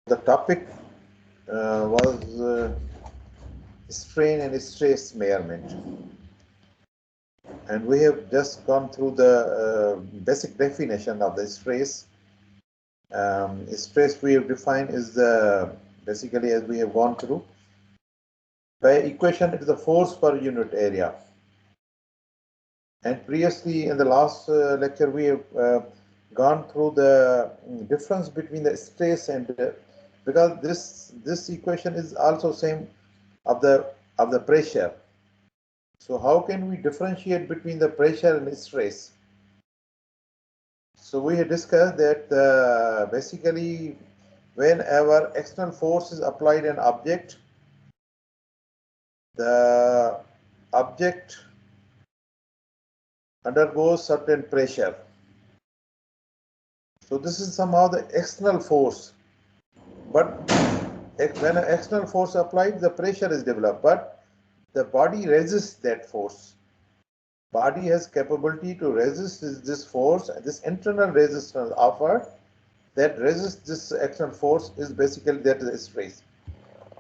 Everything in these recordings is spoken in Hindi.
The topic was strain and stress measurement, and we have just gone through the basic definition of the stress. Stress we have defined is the basically as we have gone through by equation it is the force per unit area. And previously in the last lecture we have gone through the difference between the stress and because this equation is also same of the pressure. So how can we differentiate between the pressure and stress? So we have discussed that basically whenever external force is applied on object, the object undergoes certain pressure. So this is somehow the external force. But when an external force applied, the pressure is developed, but the body resists that force. Body has capability to resist this force, this internal resistance offered that resists this external force is basically that is stress.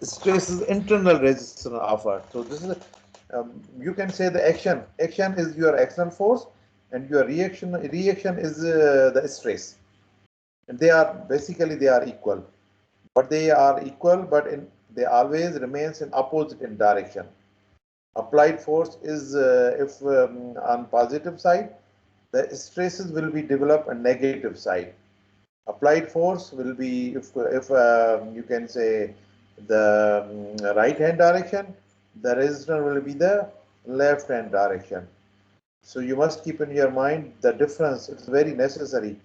Stress is internal resistance offered. So this is you can say the action. Action is your external force, and your reaction is the stress. And they are equal, but they always remains in opposite in direction. Applied force is if on positive side, the stresses will be developed on negative side. Applied force will be if you can say the right hand direction, the resistance will be the left hand direction. So you must keep in your mind the difference. It's very necessary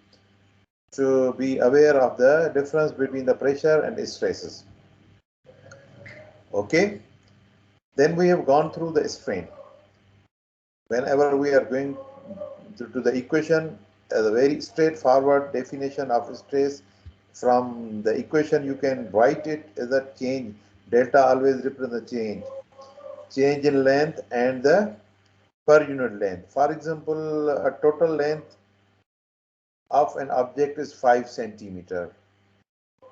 to be aware of the difference between the pressure and stresses. Okay, then we have gone through the strain. Whenever we are going to the equation, as a very straightforward definition of stress, from the equation you can write it as a change. Delta always represents the change in length and the per unit length. For example, a total length of an object is 5 centimeter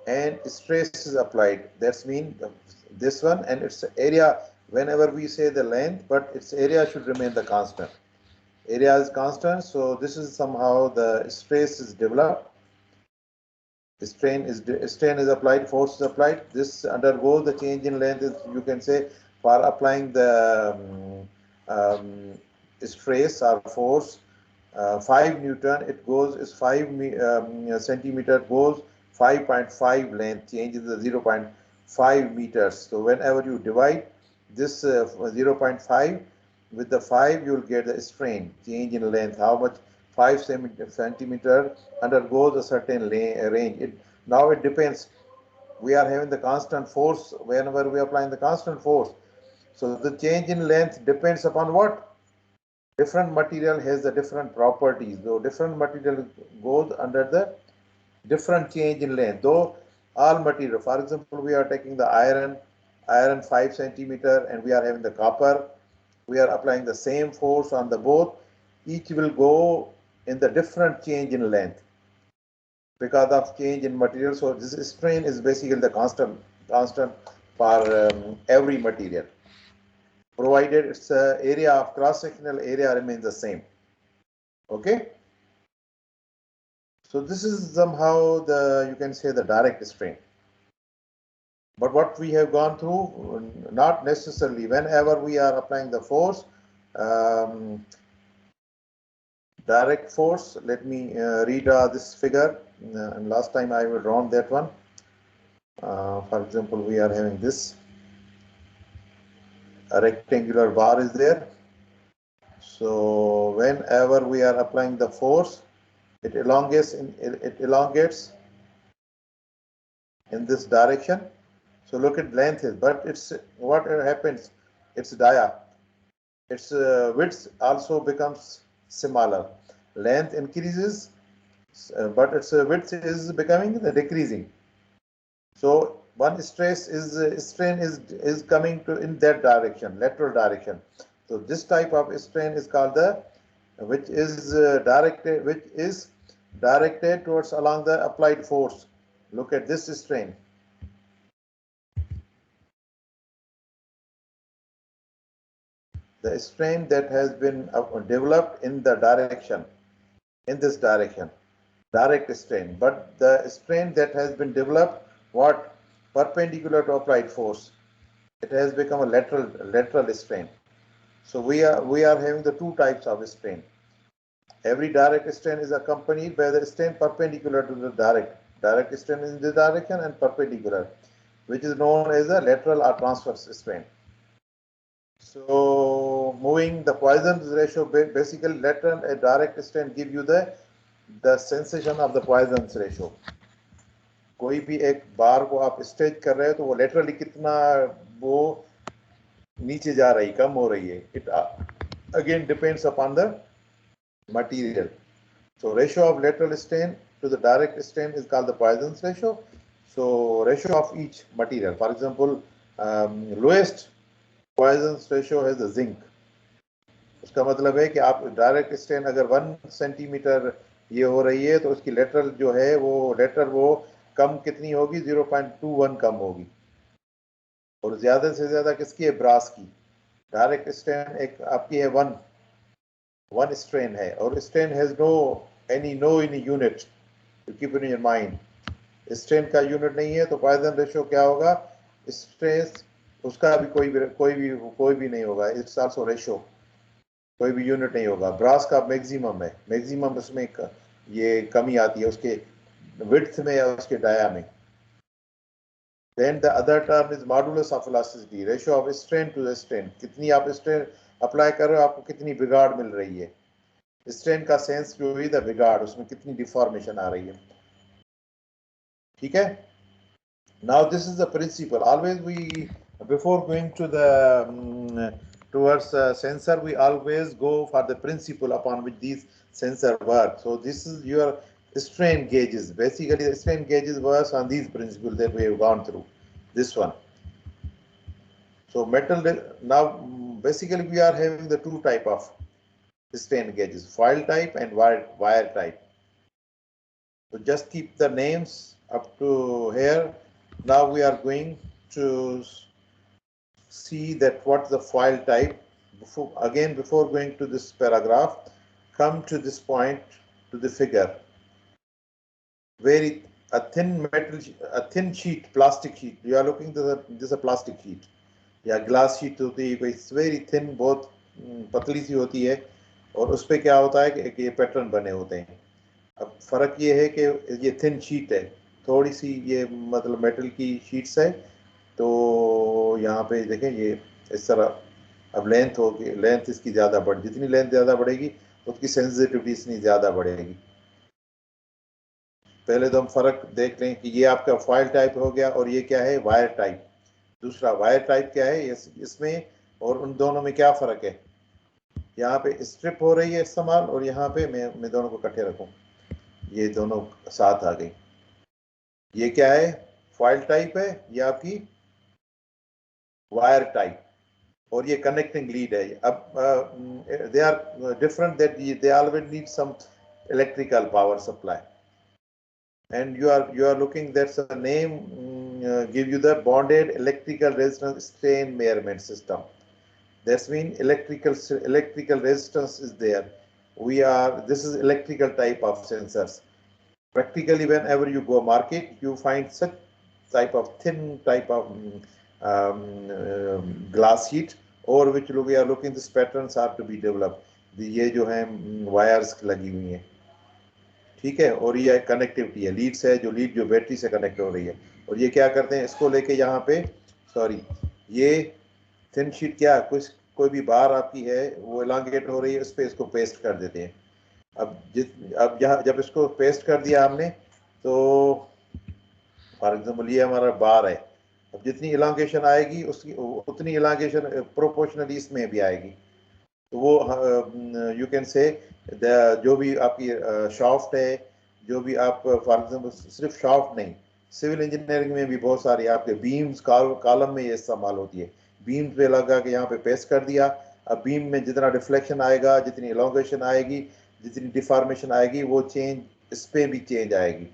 and stress is applied. That's mean this one, and its area, whenever we say the length, but its area should remain the constant. Area is constant, so this is somehow the stress is developed. Strain is applied, force is applied. This undergoes the change in length. Is, you can say, for applying the stress or force, 5 Newton, it goes is 5 centimeter goes 5.5 length, changes the 0.5 meters. So whenever you divide this 0.5 with the 5, you will get the strain, change in length, how much 5 centimeter undergoes a certain range. Now it depends. We are having the constant force whenever we are applying the constant force. So the change in length depends upon what? Different material has the different properties. Though different material goes under the different change in length. Though all material, for example, we are taking the iron 5 centimeter, and we are having the copper. We are applying the same force on the both. Each will go in the different change in length because of change in material. So this strain is basically the constant for every material, provided its area of cross-sectional area remains the same. Okay. So this is somehow the, you can say, the direct strain. But what we have gone through, not necessarily whenever we are applying the force, direct force. Let me read this figure. And last time I will drawn that one. For example, we are having this. A rectangular bar is there. So whenever we are applying the force, it elongates in this direction. So look at length is, but it's what happens. Its dia, its width also becomes smaller. Length increases, but its width is becoming decreasing. So one strain is coming to in that direction, lateral direction. So this type of strain is called the, which is directed towards along the applied force. Look at this strain. the strain that has been developed in the direction, in this direction, direct strain, but the strain that has been developed, what, perpendicular to applied force, it has become a lateral strain. So we are having the two types of strain. Every direct strain is accompanied by the strain perpendicular to the direct strain in this direction and perpendicular, which is known as a lateral or transverse strain. So moving the Poisson's ratio, basically lateral and direct strain give you the sensation of the Poisson's ratio. कोई भी एक बार को आप स्ट्रेच कर रहे हो तो वो लेटरली कितना वो नीचे जा रही, कम हो रही है. It again depends upon the material. So ratio of lateral strain to the direct strain is called the Poisson's ratio. So ratio of each material, for example, lowest Poisson's ratio has the zinc. उसका मतलब है कि आप डायरेक्ट स्ट्रेन अगर 1 सेंटीमीटर ये हो रही है तो उसकी लेटरल जो है वो कम कितनी होगी, 0.21 कम होगी. और ज्यादा से ज्यादा किसकी है, ब्रास की. डायरेक्ट स्ट्रेन एक आपकी है 1 स्ट्रेन है, और strain has no in unit, to keep in your mind. Strain का यूनिट नहीं है तो पॉइजन रेशियो क्या होगा, स्ट्रेस उसका भी कोई भी नहीं होगा. इट्स आल्सो रेशियो, कोई भी यूनिट नहीं होगा. ब्रास का मैक्सिमम है, मैक्सिमम उसमें ये कमी आती है उसके विड्थ में या उसके डाया में. Then the other term is modulus of elasticity, ratio of strain to the strain. कितनी आप स्ट्रेन अप्लाई कर रहे हो, आपको कितनी बिगाड़ मिल रही है. स्ट्रेन का सेंस जो है द बिगाड़, उसमें कितनी डिफॉर्मेशन आ रही है. ठीक है. Now this is the principle. Always we, before going to the towards sensor, we always go for the principle upon which these sensor work. So this is your strain gauges. Basically, the strain gauges works on these principles that we have gone through. This one. So metal, now basically we are having the two type of strain gauges, foil type and wire type. So just keep the names up to here. Now we are going to see that what the foil type. Before going to this paragraph, come to this point, to the figure, where a thin sheet, plastic sheet. You are looking at this is a plastic sheet, या ग्लास शीट होती है, इट्स वेरी थिन, बहुत पतली सी होती है, और उस पर क्या होता है कि ये पैटर्न बने होते हैं. अब फर्क ये है कि ये थिन शीट है, थोड़ी सी ये मतलब मेटल की शीट्स है. तो यहाँ पे देखें ये इस तरह. अब लेंथ होगी, लेंथ इसकी ज़्यादा जितनी लेंथ ज़्यादा बढ़ेगी उसकी सेंसिटिविटी इतनी ज़्यादा बढ़ेगी. पहले तो हम फ़र्क देख लें कि ये आपका फॉयल टाइप हो गया, और ये क्या है, वायर टाइप. दूसरा वायर टाइप क्या है इसमें, और उन दोनों में क्या फ़र्क है. यहाँ पे स्ट्रिप हो रही है इस्तेमाल, और यहाँ पे मैं दोनों को इकट्ठे रखूँ, ये दोनों साथ आ गई. ये क्या है, फॉयल टाइप है, ये आपकी वायर टाइप, और ये कनेक्टिंग लीड है. अब they are different, that they always need some electrical power supply, and you are looking, that's a name, give you the bonded electrical resistance strain measurement system. That's mean electrical resistance is there. This is electrical type of sensors. Practically whenever you go market, you find such type of thin type of glass sheet, or which we are looking, this patterns are to be developed. ये जो है wires लगी हुई हैं, ठीक है, और ये कनेक्टिविटी है, लीड्स है, जो बैटरी से कनेक्ट हो रही है. और ये क्या करते हैं, इसको लेके यहाँ पे, सॉरी, ये थिन शीट क्या, कोई भी बार आपकी है वो एलांगेट हो रही है, उस पर इसको पेस्ट कर देते हैं. अब यहाँ जब इसको पेस्ट कर दिया हमने, तो फॉर एग्जाम्पल ये हमारा बार है. अब जितनी इलांगेशन आएगी उसकी उतनी इलांगेशन प्रोपोर्शनली इसमें भी आएगी. तो वो यू कैन से जो भी आपकी शाफ्ट है, जो भी आप फॉर एग्जाम्पल, सिर्फ शाफ्ट नहीं, सिविल इंजीनियरिंग में भी बहुत सारी आपके बीम्स कॉलम में ये इस्तेमाल होती है. बीम पे लगा के यहाँ पे पेस्ट कर दिया. अब बीम में जितना रिफ्लेक्शन आएगा, जितनी इलांगेशन आएगी, जितनी डिफॉर्मेशन आएगी, वो चेंज इस पे भी चेंज आएगी.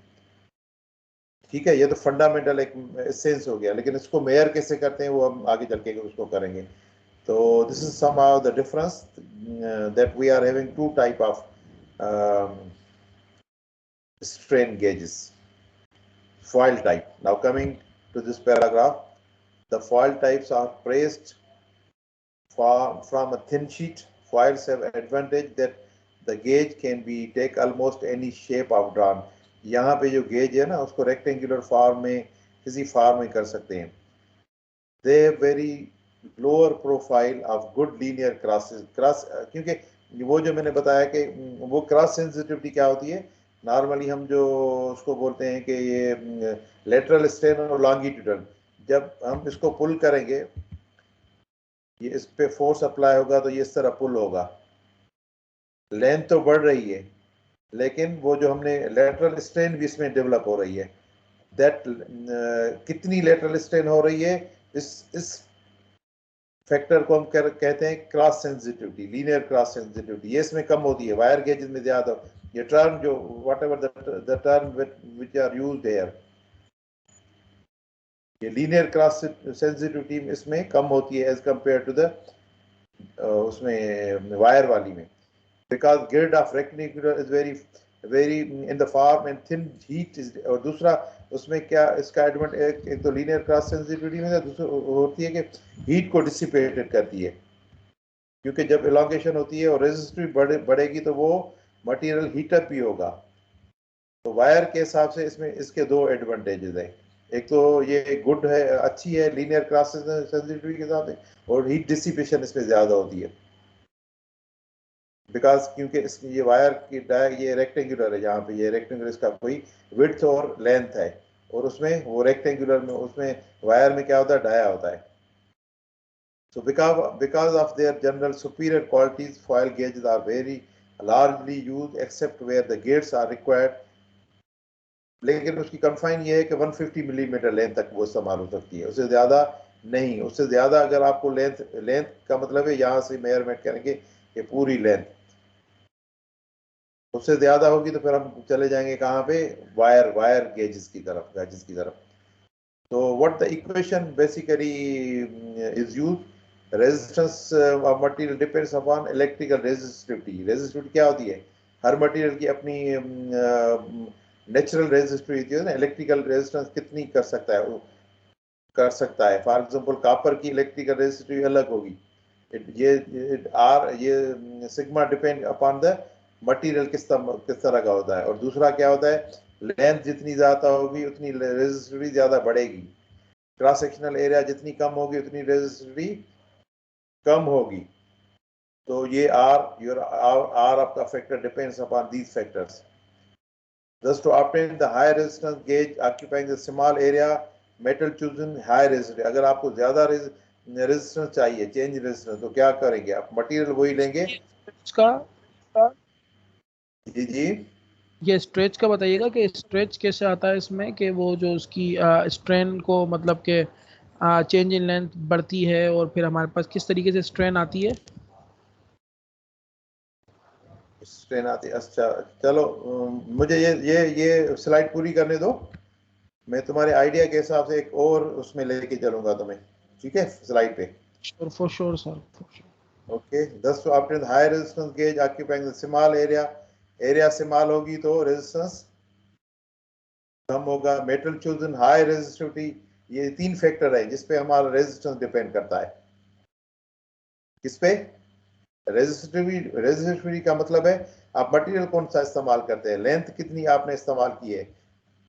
ठीक है, ये तो फंडामेंटल एक सेंस हो गया, लेकिन इसको मेयर कैसे करते हैं वो हम आगे चल के उसको करेंगे. So this is somehow the difference that we are having two type of strain gauges. Foil type. Now coming to this paragraph, the foil types are praised from a thin sheet. Foils have advantage that the gauge can be take almost any shape of drawn. यहाँ पे जो गेज है ना उसको रेक्टेंगुलर फॉर्म में किसी फॉर्म में कर सकते हैं. They have very lower profile of good linear crosses. क्योंकि वो जो मैंने बताया कि वो क्रॉस सेंसिटिविटी क्या होती है, नॉर्मली हम जो उसको बोलते हैं कि ये लेटरल स्ट्रेन और लॉन्गिट्यूडल, जब हम इसको पुल करेंगे, ये इस पे फोर्स अप्लाई होगा तो ये इस तरह पुल होगा, लेंथ तो बढ़ रही है, लेकिन वो जो हमने लेटरल स्ट्रेन भी इसमें डेवलप हो रही है. दैट कितनी लेटरल स्ट्रेन हो रही है, इस फैक्टर को हम कहते हैं cross sensitivity, linear cross sensitivity. ये इसमें कम होती है, वायर गेजेस में ज्यादा. ये टर्म जो whatever the term which are used here, ये लीनियर क्रॉस सेंसिटिविटी इसमें कम होती है एज कंपेयर टू द उसमें वायर वाली में, because grid of rectangular is very in the form and thin heat is. और दूसरा उसमें क्या इसका एडवांटेज, एक तो लीनियर क्रॉस सेंसिटिविटी में दूसरी होती है कि हीट को डिसिपेटेड करती है, क्योंकि जब एलोंगेशन होती है और रेजिस्टिविटी बढ़ेगी तो वो मटेरियल हीटअप भी होगा. तो वायर के हिसाब से इसमें इसके दो एडवांटेजेस हैं. एक तो ये गुड है, अच्छी है लीनियर क्रॉस सेंसिटिविटी के साथ, और हीट डिसिपेशन इसमें ज्यादा होती है, बिकॉज क्योंकि इसमें ये वायर की ये रेक्टेंगुलर है, यहाँ पे ये रेक्टेंगुलर इसका कोई विड्थ और लेंथ है, और उसमें वो रेक्टेंगुलर में उसमें वायर में क्या होता है, डाया होता है. So because of their general superior qualities, foil gauges are very largely used except where the gates are required. लेकिन उसकी कन्फाइन ये है कि 150 मिलीमीटर लेंथ तक वो इस्तेमाल हो सकती है, उससे ज़्यादा नहीं. उससे ज़्यादा अगर आपको लेंथ का मतलब है यहाँ से मेजरमेंट करेंगे कि पूरी लेंथ, उससे ज़्यादा होगी तो फिर हम चले जाएंगे कहाँ पे, वायर गेजेस की तरफ. तो what the equation basically is use, resistance of material depends upon electrical resistivity. Resistivity क्या होती है, हर मटेरियल की अपनी नेचुरल रेजिस्टिविटी है ना, इलेक्ट्रिकल रेजिस्टेंस कितनी कर सकता है. फॉर एग्जांपल कॉपर की इलेक्ट्रिकल रेजिस्टिविटी अलग होगी. ये sigma depend upon the material किस तरह का होता है. और दूसरा क्या होता है, लेंथ जितनी ज्यादा होगी उतनी रेजिस्टिविटी ज्यादा बढ़ेगी, क्रॉस सेक्शनल एरिया जितनी कम होगी उतनी रेजिस्टिविटी कम होगी. तो ये आर आपका factor depends upon these factors. Thus, to obtain the high resistance gauge occupying the small area, metal chosen high resistance. अगर आपको ज्यादा रेजिस्टेंस चाहिए, चेंज रेजिस्टेंस, तो क्या करेंगे आप, मटेरियल वही लेंगे. इसका जी ये स्ट्रेच का बताइएगा कि स्ट्रेच कैसे आता है इसमें, कि वो जो उसकी स्ट्रेन को मतलब कि चेंज इन लेंथ बढ़ती है और फिर हमारे पास किस तरीके से स्ट्रेन आती है. स्ट्रेन आती. अच्छा चलो, मुझे ये स्लाइड पूरी करने दो, मैं तुम्हारे आइडिया के हिसाब से एक और उसमें लेके चलूंगा तुम्हें, ठीक है, स्लाइड पे. For sure sir. Okay. Thus to obtain the high resistance gauge occupying the small area small होगी तो रेजिस्टेंस कम होगा. Metal chosen high resistivity. ये तीन फैक्टर है जिसपे हमारा रेजिस्टेंस डिपेंड करता है. किस पे, रेजिस्टिविटी का मतलब है आप मटेरियल कौन सा इस्तेमाल करते हैं, लेंथ कितनी आपने इस्तेमाल की है,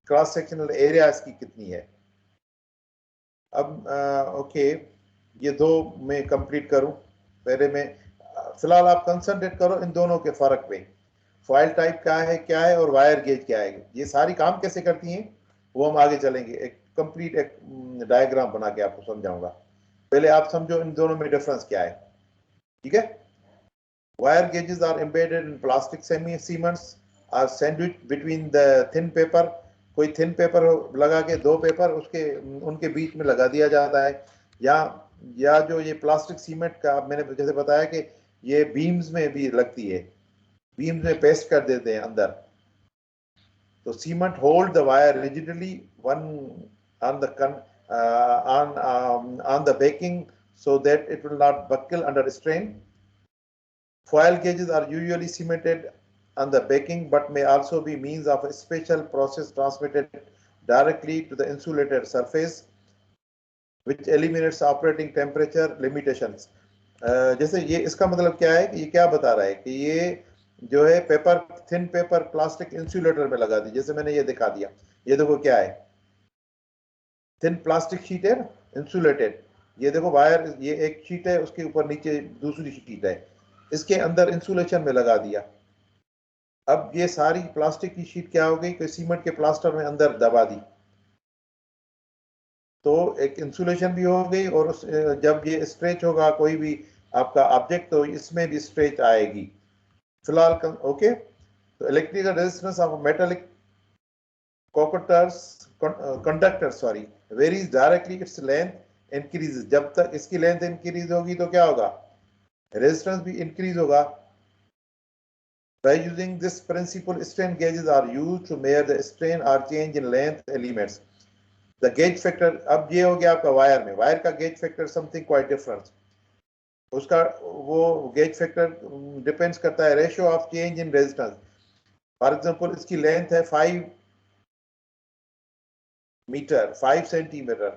क्रॉस सेक्शनल एरिया इसकी कितनी है. अब ओके, ये दो मैं कंप्लीट करूं. पहले मैं फिलहाल आप कंसंट्रेट करो इन दोनों के फर्क पे, फॉयल टाइप क्या है और वायर गेज क्या है. ये सारी काम कैसे करती हैं वो हम आगे चलेंगे, एक कंप्लीट एक डायग्राम बना के आपको समझाऊंगा. पहले आप समझो इन दोनों में डिफरेंस क्या है, ठीक है. Wire gauges are embedded in plastic semi cements are sandwich between the thin paper. कोई थिन पेपर लगा के दो पेपर उसके उनके बीच में लगा दिया जाता है, या जो ये प्लास्टिक सीमेंट का मैंने जैसे बताया कि ये बीम्स में भी लगती है, बीम्स में पेस्ट कर देते हैं अंदर. तो cement hold the wire rigidly one on the baking so that it will not buckle under strain. Foil gauges are usually cemented on the backing but may also be means of a special process transmitted directly to the insulated surface which eliminates operating temperature limitations. जैसे ये इसका मतलब क्या है कि ये क्या बता रहा है कि ये जो है paper thin paper plastic insulator में लगा दी, जैसे मैंने ये दिखा दिया, ये देखो क्या है, थिन प्लास्टिक शीट है इंसुलेटेड, ये देखो वायर, ये एक शीट है उसके ऊपर नीचे दूसरी शीट है, इसके अंदर इंसुलेशन में लगा दिया। अब ये सारी प्लास्टिक की शीट क्या हो गई कि सीमेंट के प्लास्टर में अंदर दबा दी, तो एक इंसुलेशन भी हो गई और जब ये स्ट्रेच होगा कोई भी आपका ऑब्जेक्ट तो इसमें भी स्ट्रेच आएगी। फिलहाल ओके, तो electrical resistance of metallic conductor sorry varies directly, its length increases, जब तक इसकी लेंथ इंक्रीज होगी तो क्या होगा, रेजिस्टेंस भी इंक्रीज होगा। By using this principle, strain gauges are used to measure the strain or change in length elements. The gauge factor, अब ये हो गया आपका वायर में, वायर का gauge factor something quite different. उसका वो gauge factor डिपेंड्स करता है ratio of change in resistance. For example इसकी लेंथ है 5 मीटर, 5 सेंटीमीटर,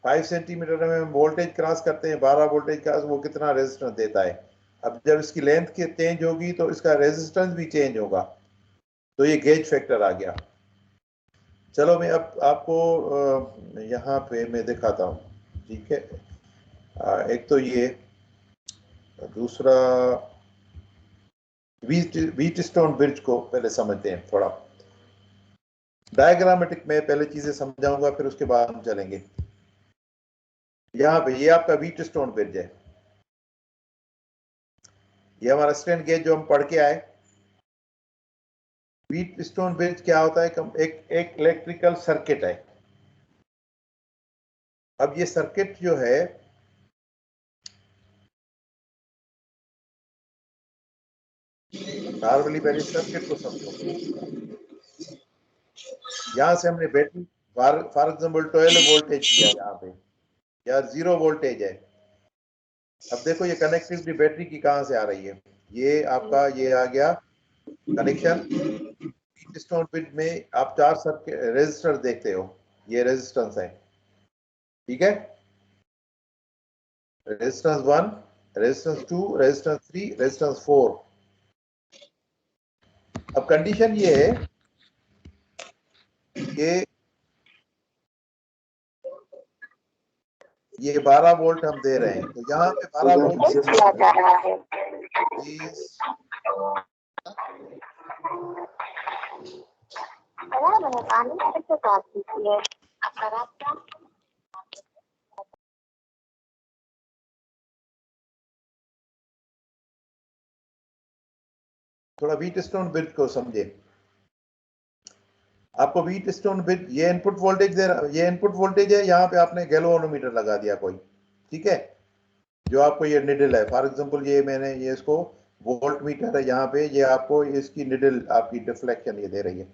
5 सेंटीमीटर में हम वोल्टेज क्रॉस करते हैं 12 वोल्टेज का, वो कितना रेजिस्टेंस देता है। अब जब इसकी लेंथ की चेंज होगी तो इसका रेजिस्टेंस भी चेंज होगा, तो ये गेज फैक्टर आ गया। चलो मैं अब आपको यहाँ पे मैं दिखाता हूँ, ठीक है। एक तो ये, दूसरा व्हीट स्टोन ब्रिज को पहले समझते हैं थोड़ा डायग्रामेटिक में, पहले चीजें समझाऊंगा फिर उसके बाद हम चलेंगे। यहाँ पे ये आपका व्हीट स्टोन ब्रिज है, ये हमारा स्ट्रेन गेज जो हम पढ़ के आए। व्हीट स्टोन ब्रिज क्या होता है, एक इलेक्ट्रिकल सर्किट है। अब ये सर्किट जो है नॉर्मली पहले सर्किट को समझो। यहां से हमने बैटरी फॉर एग्जाम्पल 12 वोल्टेज दिया यहाँ पे, या 0 वोल्टेज है। अब देखो ये कनेक्टिविटी बैटरी की कहां से आ रही है, ये आपका ये आ गया कनेक्शन स्टोन ब्रिज में। आप 4 सर्किट रेजिस्टर देखते हो, ये रेजिस्टेंस है, ठीक है। Resistance 1, resistance 2, resistance 3, resistance 4। अब कंडीशन ये है कि ये 12 वोल्ट हम दे रहे हैं, तो यहाँ पे 12 वोल्ट जा रहा है। थोड़ा व्हीट स्टोन ब्रिज को समझे। आपको व्हीट स्टोन ब्रिज, ये इनपुट वोल्टेज दे रहा, ये इनपुट वोल्टेज है, यहाँ पे आपने गैल्वेनोमीटर लगा दिया कोई, ठीक है। जो आपको ये निडल है, फॉर एग्जांपल ये मैंने ये इसको वोल्ट मीटर है यहाँ पे, ये आपको इसकी निडल आपकी डिफ्लेक्शन ये दे रही है।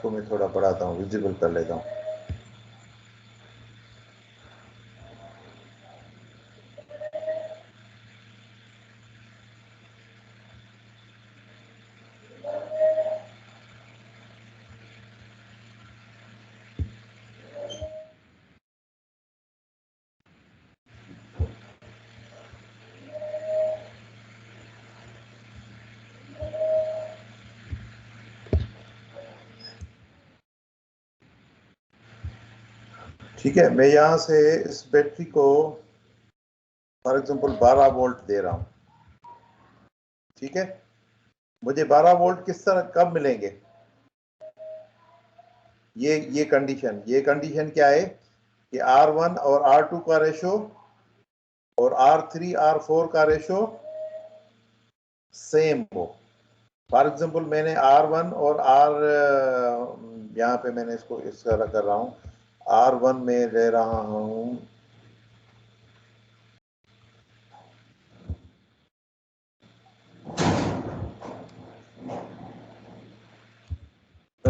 तो मैं थोड़ा बढ़ाता हूँ, विजिबल कर लेता हूँ। ठीक है, मैं यहाँ से इस बैटरी को फॉर एग्जांपल 12 वोल्ट दे रहा हूँ, ठीक है। मुझे 12 वोल्ट किस तरह कब मिलेंगे, ये कंडीशन क्या है कि R1 और R2 का रेशो और R3 R4 का रेशो सेम हो। फॉर एग्जांपल मैंने R1 और यहाँ पे मैंने इसको इस तरह कर रहा हूँ, R1 में ले रहा हूँ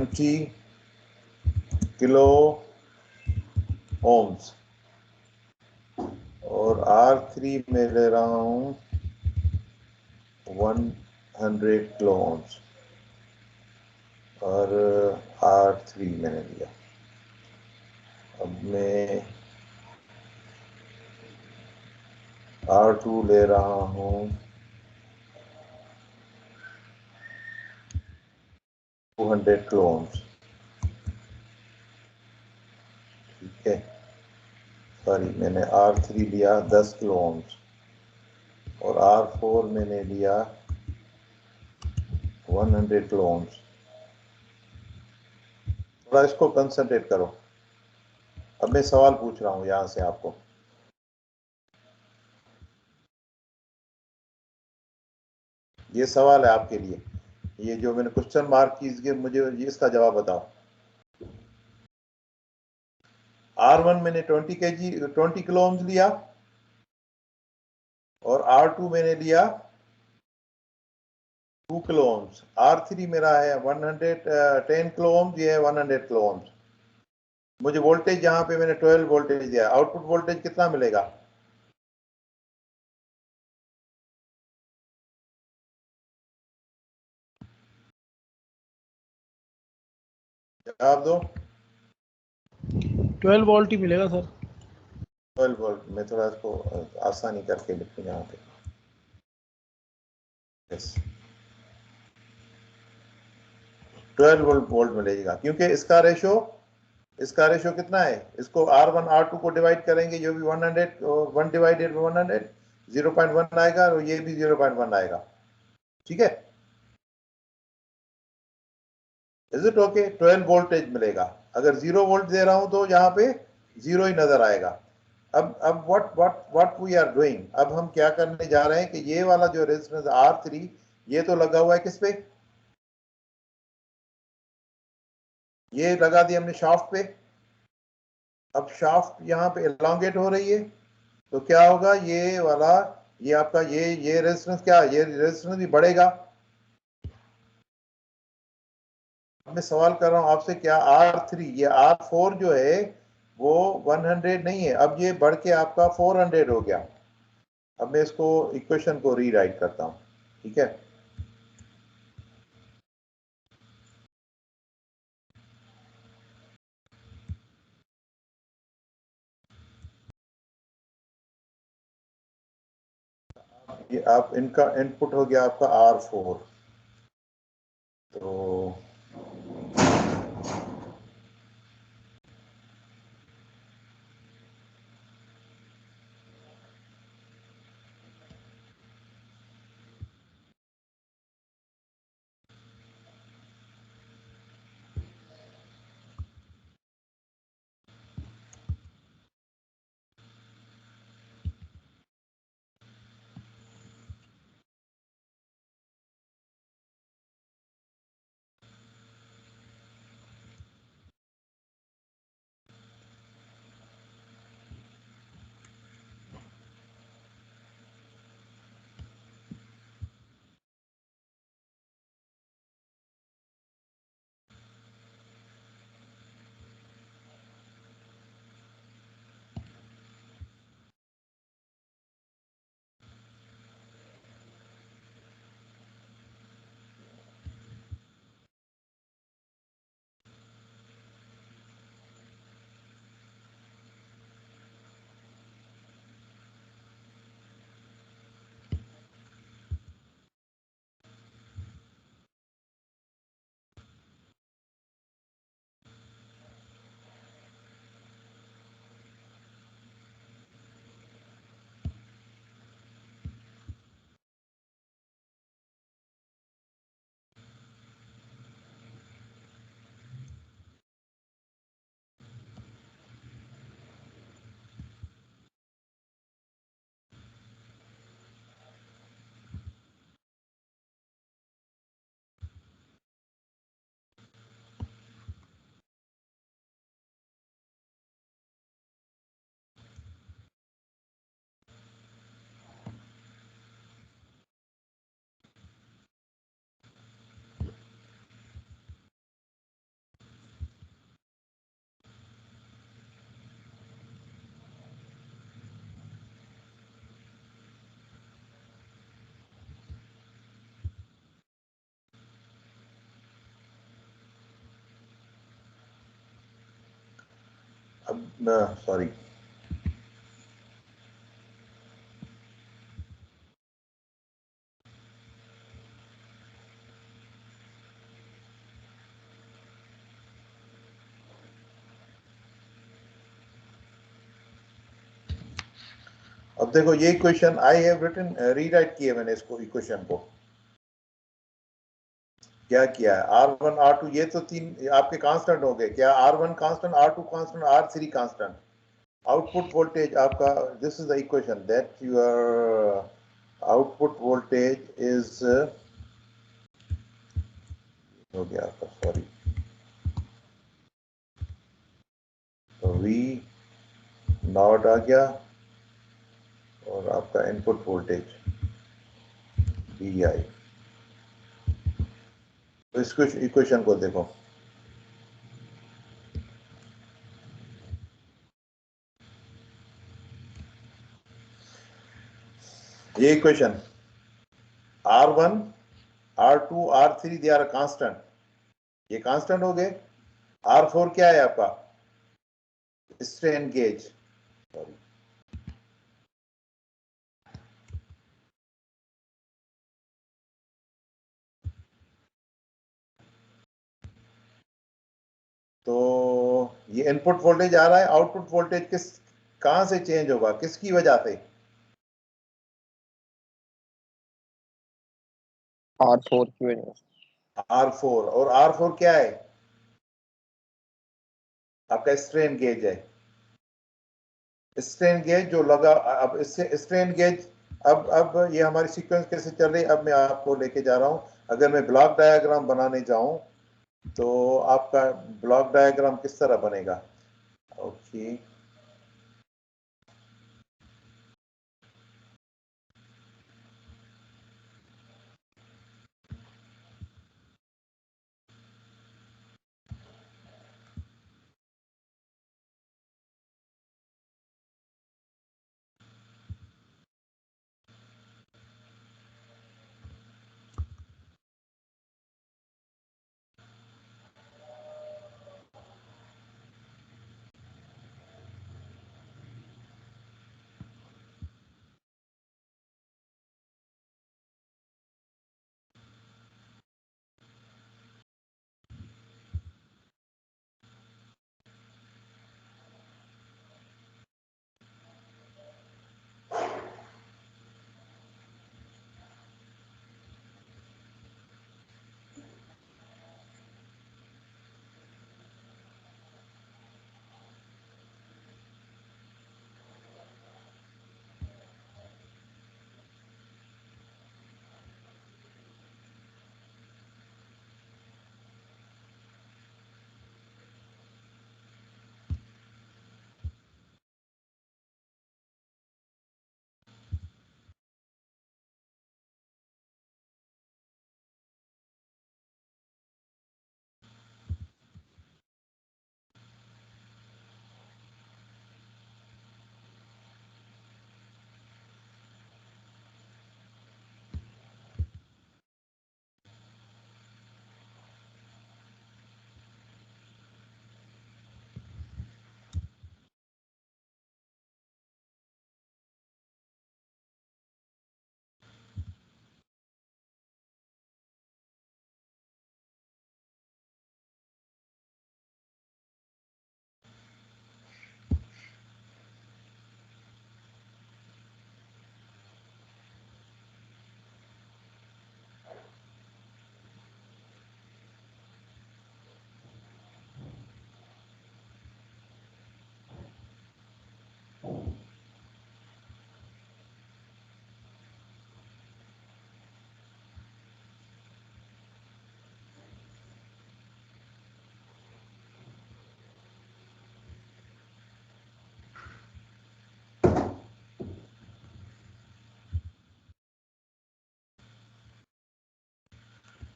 20 किलो ओम्स और R3 में ले रहा हूं 100 किलो ओम्स और R3 मैंने लिया। अब मैं R2 ले रहा हूं 200 किलो ओम्स। ठीक है, सॉरी मैंने R3 लिया 10 किलो ओम्स और R4 मैंने लिया 100 किलो ओम्स। थोड़ा इसको कंसंट्रेट करो। अब मैं सवाल पूछ रहा हूं यहां से आपको। ये सवाल है आपके लिए, ये जो मैंने क्वेश्चन मार्क कीजिए, मुझे इसका जवाब बताओ। R1 मैंने 20 किलो ओम्स लिया और R2 मैंने लिया 2 किलो ओम्स। R3 मेरा है 110 किलो ओम्स, ये है 100 किलो ओम्स। मुझे वोल्टेज यहाँ पे मैंने 12 वोल्टेज दिया, आउटपुट वोल्टेज कितना मिलेगा? जवाब दो। 12 वोल्ट ही मिलेगा सर। 12 वोल्ट। मैं थोड़ा इसको आसानी करके लिखूँ यहाँ पे। यस, 12 वोल्ट मिलेगा, क्योंकि इसका रेशो कितना है? इसको R1 R2 को डिवाइड करेंगे, जो भी 100 1 डिवाइडेड 100 0.1 आएगा और ये भी 0.1 आएगा। ठीक है, इज इट ओके? 12 वोल्टेज मिलेगा। अगर 0 वोल्ट दे रहा हूं तो यहाँ पे 0 ही नजर आएगा। अब व्हाट वी आर डूइंग, अब हम क्या करने जा रहे हैं कि ये वाला जो रेजिस्टेंस R3 ये तो लगा हुआ है किस पे? ये लगा दिया हमने शाफ्ट पे। अब शाफ्ट यहाँ पे एलोंगेट हो रही है, तो क्या होगा? ये वाला, ये आपका ये रेजिस्टेंस, क्या ये रेजिस्टेंस भी बढ़ेगा? मैं सवाल कर रहा हूं आपसे, क्या R3 ये R4 जो है वो 100 नहीं है, अब ये बढ़ के आपका 400 हो गया। अब मैं इसको इक्वेशन को रीराइट करता हूं। ठीक है, ये आप इनका इनपुट हो गया आपका R4। तो अब सॉरी, अब देखो ये equation I have written, rewrite किया मैंने इसको, इक्वेशन को क्या किया है, R1 R2 ये तो तीन आपके कांस्टेंट हो गए, क्या R1 constant, R2 constant, R3 constant, output voltage आपका, this is the equation that your output voltage is, हो गया आपका, सॉरी, तो V नॉट आ गया और आपका इनपुट वोल्टेज VI। तो इसको इक्वेशन को देखो, ये equation R1 R2 R3 they are constant, ये कांस्टेंट हो गए। R4 क्या है आपका, स्ट्रेन गेज, सॉरी, तो ये इनपुट वोल्टेज आ रहा है, आउटपुट वोल्टेज किस, कहां से चेंज होगा, किसकी वजह से, R4 की वजह से। R4, और R4 क्या है आपका, स्ट्रेन गेज है, स्ट्रेन गेज जो लगा, अब इससे स्ट्रेन गेज, अब ये हमारी सीक्वेंस कैसे चल रही है, अब मैं आपको लेके जा रहा हूं, अगर मैं ब्लॉक डायग्राम बनाने जाऊं तो आपका ब्लॉक डायग्राम किस तरह बनेगा, ओके,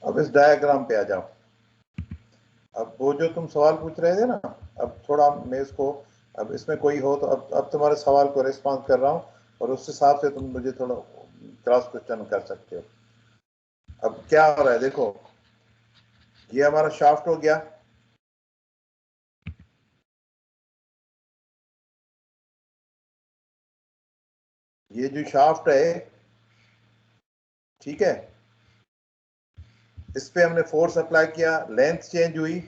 अब इस डायग्राम पे आ जाओ, अब वो जो तुम सवाल पूछ रहे थे ना, अब थोड़ा मैं इसको, अब इसमें कोई हो तो अब तुम्हारे सवाल को रिस्पॉन्स कर रहा हूँ और उस हिसाब से तुम मुझे थोड़ा क्रॉस क्वेश्चन कर सकते हो। अब क्या हो रहा है देखो, ये हमारा शाफ्ट हो गया, ये जो शाफ्ट है, ठीक है, इस पे हमने फोर्स अप्लाई किया, लेंथ चेंज हुई,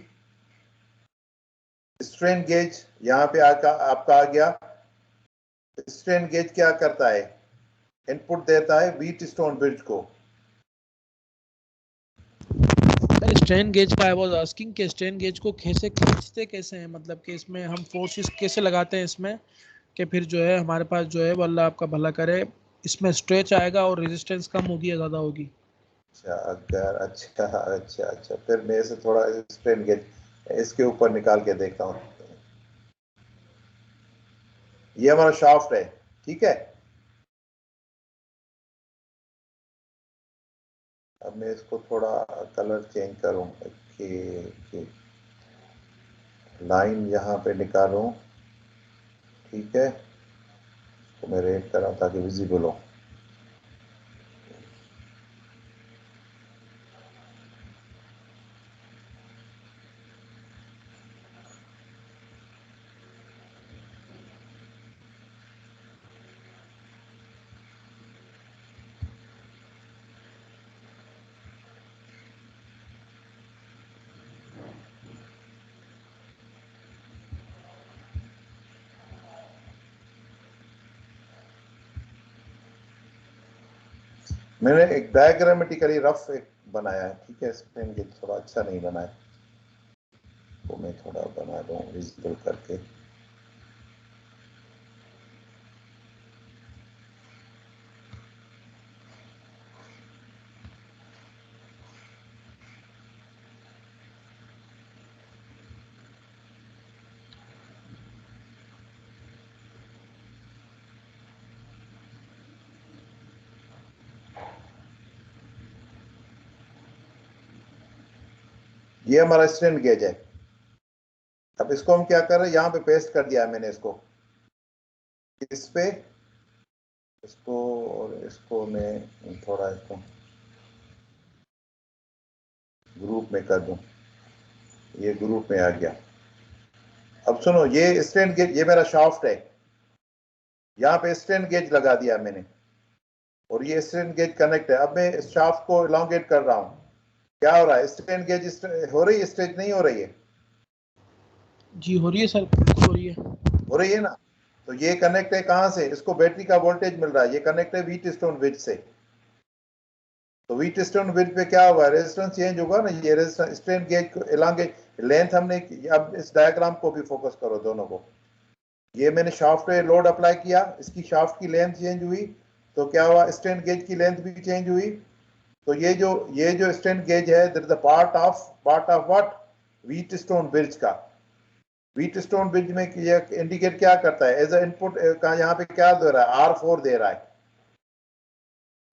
स्ट्रेन गेज यहां पे आपका आ गया। स्ट्रेन गेज क्या करता है, इनपुट देता है व्हीट स्टोन ब्रिज को। स्ट्रेन गेज का आई वाज आस्किंग कि स्ट्रेन गेज को कैसे खींचते कैसे हैं, मतलब कि इसमें हम फोर्सेस कैसे लगाते हैं इसमें कि फिर जो है हमारे पास जो है वो अल्लाह आपका भला करे इसमें स्ट्रेच आएगा और रेजिस्टेंस कम होगी या ज़्यादा होगी। अच्छा, अगर अच्छा, फिर मैं इसे थोड़ा स्ट्रेन गेज इसके ऊपर निकाल के देखता हूँ। ये हमारा शाफ्ट है, ठीक है। अब मैं इसको थोड़ा कलर चेंज करूँ कि लाइन यहाँ पे निकालूं, ठीक है, तो मैं रेड करा ताकि विजिबल हो। मैंने एक डायग्रामेटिकली रफ एक बनाया है, ठीक है, स्पेन गेज थोड़ा अच्छा नहीं बना है, तो मैं थोड़ा बना दूं विजिबल करके। ये हमारा स्ट्रेन गेज है। अब इसको हम क्या कर रहे हैं, यहाँ पे पेस्ट कर दिया है मैंने इसको, इस पे इसको, और इसको मैं थोड़ा इसको ग्रुप में कर दूं, ये ग्रुप में आ गया। अब सुनो, ये स्ट्रेन गेज, ये मेरा शाफ्ट है, यहाँ पे स्ट्रेन गेज लगा दिया मैंने, और ये स्ट्रेन गेज कनेक्ट है। अब मैं इस शाफ्ट को इलांगेट कर रहा हूँ, क्या हो रहा है, स्ट्रेन गेज हो रही है, स्ट्रेच नहीं हो रही है? जी हो रही है सर, बिल्कुल हो रही है। हो रही है ना। तो ये कनेक्ट है कहां से, इसको बैटरी का वोल्टेज मिल रहा है, ये कनेक्ट है व्हीट स्टोन ब्रिज से। तो व्हीट स्टोन ब्रिज पे क्या होगा, रेजिस्टेंस चेंज होगा ना, ये रेजिस्टेंस स्ट्रेन गेज को इलांगेट, लेंथ हमने, अब इस डायग्राम को भी फोकस करो दोनों को। ये मैंने शाफ्ट पे लोड अप्लाई किया, इसकी शाफ्ट की लेंथ चेंज हुई, तो क्या हुआ, स्ट्रेन गेज की लेंथ भी चेंज हुई। तो ये जो स्ट्रेन गेज है, that is the part of what, wheat stone bridge का। व्हीट स्टोन ब्रिज में ये इंडिकेट क्या करता है, एज अ इनपुट का, यहाँ पे क्या दे रहा है, R4 दे रहा है।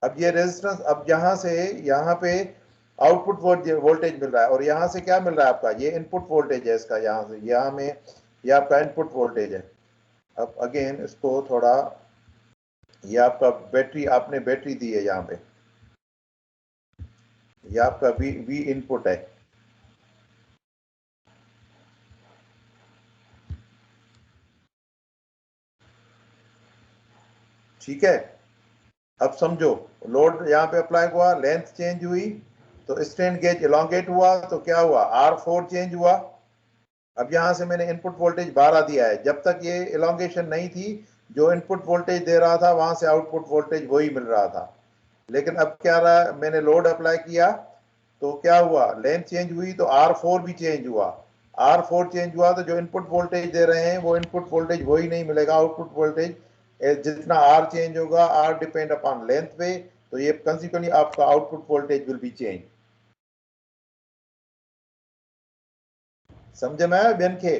अब ये रेजिस्टेंस, अब यहाँ से यहाँ पे आउटपुट वोल्टेज मिल रहा है, और यहाँ से क्या मिल रहा है आपका, ये इनपुट वोल्टेज है इसका, यहाँ से यहाँ में ये आपका इनपुट वोल्टेज है। अब अगेन इसको थोड़ा, ये आपका बैटरी, आपने बैटरी दी है यहाँ पे, ये आपका वी इनपुट है, ठीक है। अब समझो, लोड यहाँ पे अप्लाई हुआ, लेंथ चेंज हुई, तो स्ट्रेन गेज इलांगेट हुआ, तो क्या हुआ, R4 चेंज हुआ। अब यहाँ से मैंने इनपुट वोल्टेज 12 दिया है, जब तक ये इलांगेशन नहीं थी, जो इनपुट वोल्टेज दे रहा था वहां से आउटपुट वोल्टेज वही मिल रहा था। लेकिन अब क्या रहा, मैंने लोड अप्लाई किया, तो क्या हुआ, लेंथ चेंज हुई, तो R4 भी चेंज हुआ। R4 चेंज हुआ, तो जो इनपुट वोल्टेज दे रहे हैं वो इनपुट वोल्टेज वही नहीं मिलेगा, आउटपुट वोल्टेज जितना R चेंज होगा, R डिपेंड अपॉन लेंथ पे, तो ये कंसिक्वेंटली आपका output voltage will be change. समझ में आया बेन खे?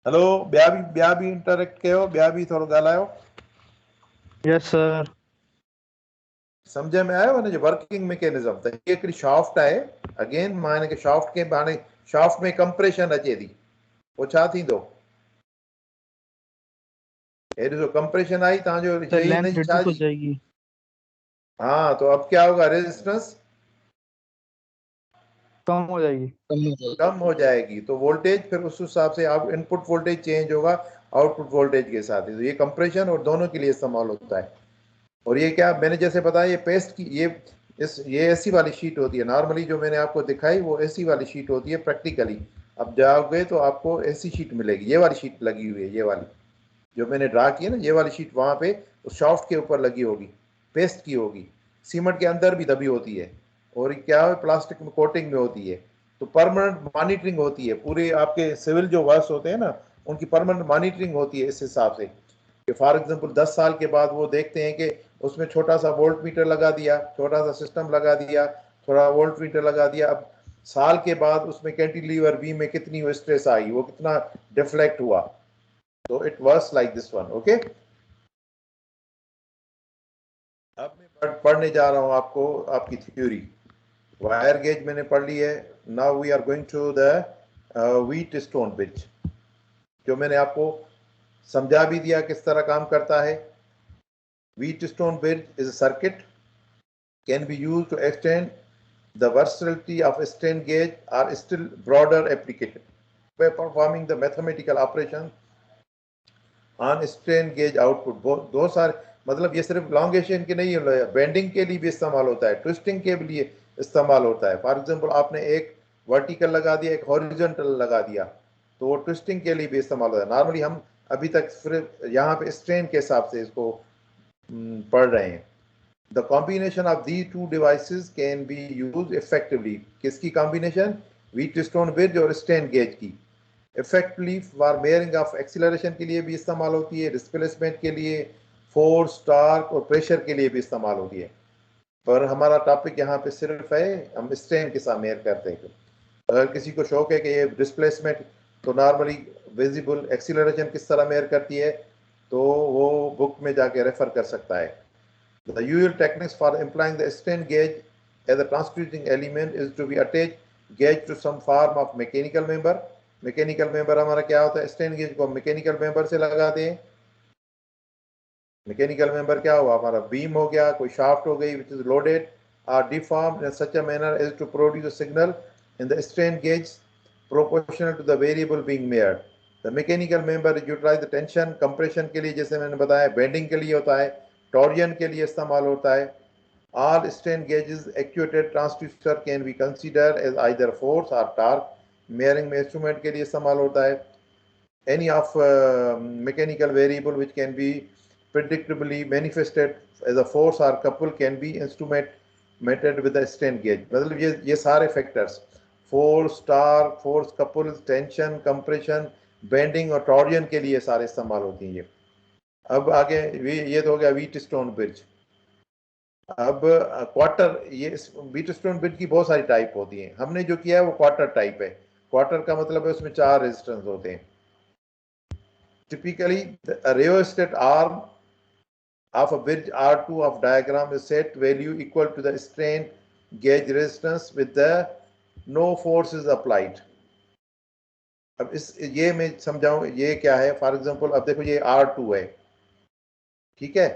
हेलो, ॿिया बि इंटरेक्ट कयो, ॿिया बि थोरो ॻाल्हायो। Yes sir. समझ में आयो हुनजो वर्किंग मैकेनिज्म? त हीअ हिकिड़ी शाफ्ट आहे, अगेन मां हिनखे शाफ्ट खे, हाणे शाफ्ट में कंप्रेशन अचे थी, पोइ छा थींदो, हे ॾिसो कंप्रेशन आई तव्हांजो, सर ये लेंथ हिनजी छा रिड्यूस हो जी, जाएगी। हाँ, तो अब क्या होगा, रेजिस्टेंस कम हो जाएगी। कम हो जाएगी तो वोल्टेज फिर उस हिसाब से आप इनपुट वोल्टेज चेंज होगा आउटपुट वोल्टेज के साथ ही। तो ये कंप्रेशन और दोनों के लिए इस्तेमाल होता है। और ये क्या मैंने जैसे बताया, ये पेस्ट की ये एसी वाली शीट होती है। नॉर्मली जो मैंने आपको दिखाई वो एसी वाली शीट होती है। प्रैक्टिकली अब जाओगे तो आपको एसी शीट मिलेगी। ये वाली शीट लगी हुई है, ये वाली जो मैंने ड्रा की है ना, ये वाली शीट वहाँ पे उस शॉफ्ट के ऊपर लगी होगी, पेस्ट की होगी। सीमेंट के अंदर भी दबी होती है और क्या है प्लास्टिक में कोटिंग में होती है। तो परमानेंट मॉनिटरिंग होती है पूरे आपके सिविल जो वर्क्स होते हैं ना, उनकी परमानेंट मॉनिटरिंग होती है इस हिसाब से कि फॉर एग्जांपल 10 साल के बाद वो देखते हैं कि उसमें छोटा सा वोल्ट मीटर लगा दिया, छोटा सा सिस्टम लगा दिया, थोड़ा वोल्ट मीटर लगा दिया। अब साल के बाद उसमें कैंटिलीवर बीम में कितनी स्ट्रेस आई, वो कितना डिफ्लेक्ट हुआ। तो it works like this one. Okay, अब मैं पढ़ने जा रहा हूं आपको आपकी थ्योरी। वायर गेज मैंने पढ़ ली है। Now we are going to the Wheatstone bridge, जो मैंने आपको समझा भी दिया किस तरह काम करता है। Wheatstone bridge is a circuit can be used to extend the versatility of a strain gauge or still broader application by performing the mathematical operation on strain gauge output। दो सारे मतलब ये सिर्फ लॉन्गेशन के नहीं है, बेंडिंग के लिए भी इस्तेमाल होता है, ट्विस्टिंग के लिए इस्तेमाल होता है। फॉर एग्जांपल आपने एक वर्टिकल लगा दिया, एक हॉरिजॉन्टल लगा दिया, तो वो ट्विस्टिंग के लिए भी इस्तेमाल होता है। नॉर्मली हम अभी तक सिर्फ यहाँ पे स्ट्रेन के हिसाब से इसको पढ़ रहे हैं। The combination of these two devices can be used effectively। किसकी combination? Wheatstone bridge और strain gauge की। Effectively for measuring of acceleration के लिए भी इस्तेमाल होती है, displacement के लिए, force, torque और pressure के लिए भी इस्तेमाल होती है। पर हमारा टॉपिक यहाँ पे सिर्फ है हम strain के साथ मेयर करते हैं। अगर किसी को शौक है कि ये displacement तो नॉर्मली विजिबल एक्सीलरेशन किस तरह मेयर करती है, तो वो बुक में जाके रेफर कर सकता है। The usual techniques for employing the strain gauge as a transducing element is to be attach gauge to some form of mechanical member। Mechanical member हमारा क्या होता है? स्ट्रेन गेज को मैकेनिकल मेंबर से लगाते हैं। मैकेनिकल मेंबर क्या हुआ? हमारा बीम हो गया, कोई शाफ्ट हो गई which is loaded or deformed in such a manner as to produce a signal in the strain gauge proportional to the variable being measured। The mechanical member is utilized the tension compression के लिए, जैसे मैंने बताया, बेंडिंग के लिए होता है, टॉर्जन के लिए इस्तेमाल होता है। All strain gauges actuated transducer can be considered as either force or torque। measuring में इंस्ट्रूमेंट के लिए इस्तेमाल होता है। Any of mechanical variable which can be predictably manifested as a force or couple can be instrumented with the strain gauge। मतलब ये सारे factors, force, torque, force couple, tension, compression, bending और टॉर्जन के लिए सारे इस्तेमाल होती हैं ये। अब आगे ये तो हो गया व्हीटस्टोन ब्रिज। अब क्वार्टर, ये व्हीटस्टोन ब्रिज की बहुत सारी टाइप होती हैं। हमने जो किया है वो क्वार्टर टाइप है। क्वार्टर का मतलब है उसमें 4 रेजिस्टेंस होते हैं। Typically rheostat arm of a bridge R2 of diagram is set value equal to the strain gauge resistance with the no force is applied। अब ये मैं समझाऊं ये क्या है। फॉर एग्जांपल अब देखो ये R2 है, ठीक है।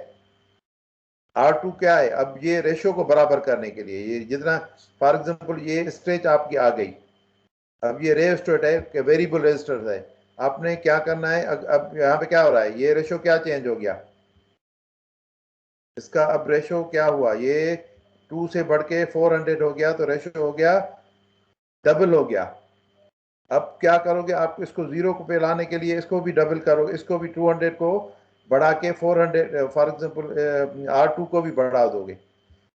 R2 क्या है? अब ये रेशो को बराबर करने के लिए ये जितना, फॉर एग्जांपल ये स्ट्रेच आपकी आ गई, अब ये रेजिस्टर है, वेरिएबल रेजिस्टर है। आपने क्या करना है? अब यहाँ पे क्या हो रहा है? ये रेशो क्या चेंज हो गया इसका? अब रेशो क्या हुआ? ये 2 से बढ़ के 400 हो गया, तो रेशो हो गया डबल हो गया। अब क्या करोगे? आप इसको 0 पे लाने के लिए इसको भी डबल करोगे, इसको भी 200 को बढ़ा के 400, फॉर एग्जांपल R2 को भी बढ़ा दोगे।